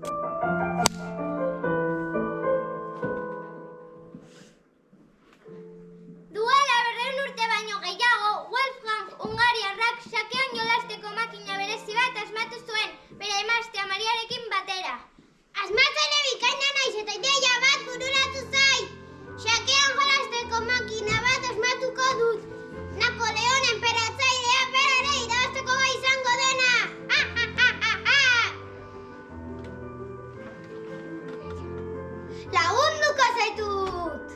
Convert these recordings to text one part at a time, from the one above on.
Duela 200 urte baino gehiago, Wolfgang hungariarrak sakean jolasteko makina berezi bat asmatu zuen, bere emaztea Mariarekin batera. Asmatze ere bikaina naiz eta ideia bat bururatu zait. Sakean jolasteko makina bat asmatuko dut. Napoleon enperatzailea bera ere irabazteko gai izango dena. Lagunduko zaitut!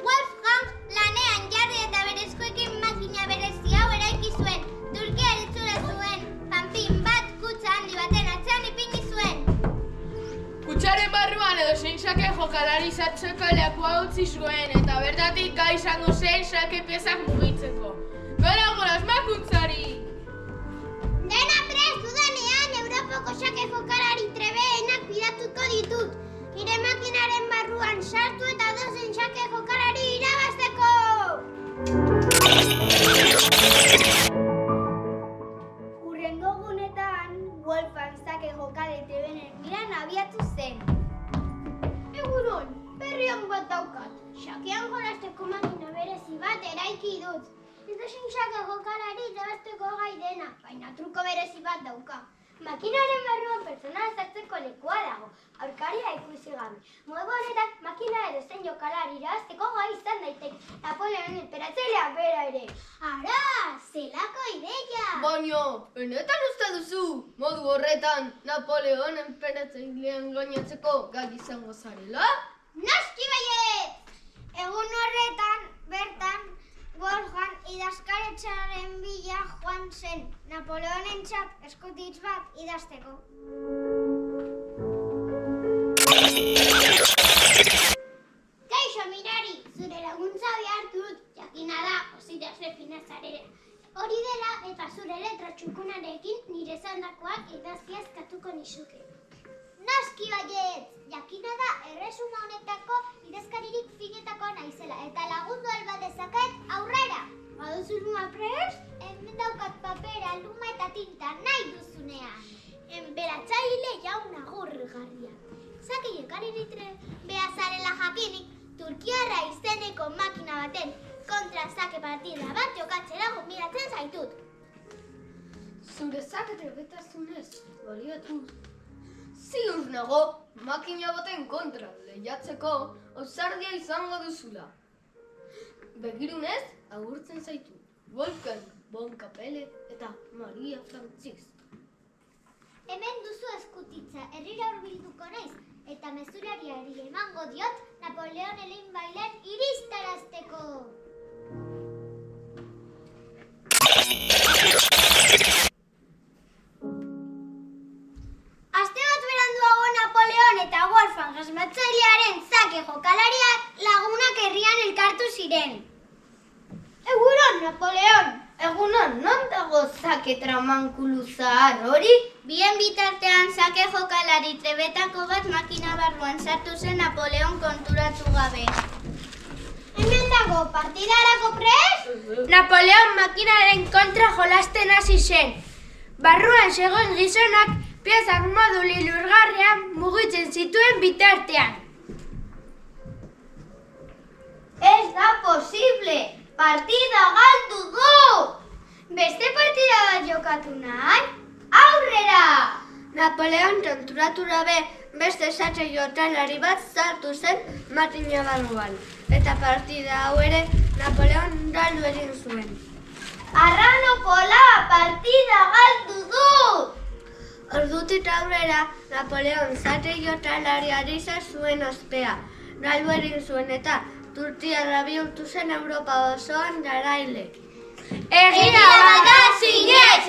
Wolfgang lanean jarri eta berezkoekin makina berezi hau eraiki zuen. Turkiar itxura zuen, panpin bat kutxa handi baten atzean ipini zuen. Kutxaren barruan edozein sake jokalari sartzeko lekua utzi zuen eta bertatik gai izango zen sake piezak mugitzeko. Gora asmakuntzari! Dena prest dudanean Europako sake jokalari trebeenak bidatuko ditut. Nire makinaren barruan sartu eta dozen sake jokalari irabazteko! Hurrengo egunetan, Wolfgang sake jokalari trebeen miran abiatu zen. Egunon, berri on bat daukat. Sakean jolasteko makina berezi bat eraiki dut. Edozein sake jokalari irabazteko gai dena, baina truko berezi bat dauka. Makinaren barruan pertsona sartzeko lekua dago, aurkaria ikusi gabe. Modu honetan, makina edozein jokalari irabazteko gai izan daiteke. Napoleon enperatzailea bera ere. Ara, zelako ideia! Baina, benetan uste duzu, modu horretan Napoleon enperatzailean gainatzeko gai izango zarela? Noski baietz! Egun horretan, bertan, Wolfgang idazkaritxaren bila joan zen, Napoleonentzat eskutitz bat idazteko. Kaixo, Mirari, zure laguntza behar dut, jakina da, positazle finazarera. Hori dela eta zure letra txukunarekin nire zandakoak idazkia eskatuko nizuke. Noski baietz! Jakina da erresuma honetako idazkaririk finetako naizela eta lagundu alba dezaket aurrera! Baduzu luma prest? Hemen daukat papera, luma eta tinta nahi duzunean. Enperatzaile jaun agurgarria. Sake jokalari trebea zarela jakinik, Turkiarra izeneko makina baten kontra sake partida bat jokatzera gonbidatzen zaitut. Zure sake trebetasunez baliatuz. Ziur nago, makina baten kontra lehiatzeko ausardia izango duzula. Begirunez, agurtzen zaitu Wolfgang von Kapelle eta Maria Frantzis. Hemen duzu eskutitza, herrira hurbilduko naiz, eta mezulariari emango diot Napoleon Elinbailen iristarazteko. Aste bat beranduago Napoleon eta Wolfgang asmatzailearen sake jokalariak lagunak herrian elkartu ziren. Egunon, Napoleon! Egunon, non dago sake tramankulu zahar hori? Bien bitartean sake jokalari trebetako bat makina barruan sartu zen Napoleon konturatu gabe. Hemen dago, partidarako prest? Napoleon makinaren kontra jolasten hasi zen. Barruan zegoen gizonak piezak modu lilurgarrian mugitzen zituen bitartean. Ez da posible! Partida galdu du! Beste partida bat jokatu nahi? Aurrera! Napoleon konturatu gabe beste sake jokalari bat sartu zen makina barruan. Eta partida hau ere Napoleon galdu egin zuen. Arrano pola! Partida galdu du! Ordutik aurrera Napoleon sake jokalariari zuen ospea. Galdu egin zuen eta Turkiarra bihurtu zen Europa osoan garaile. Egia bada zinez!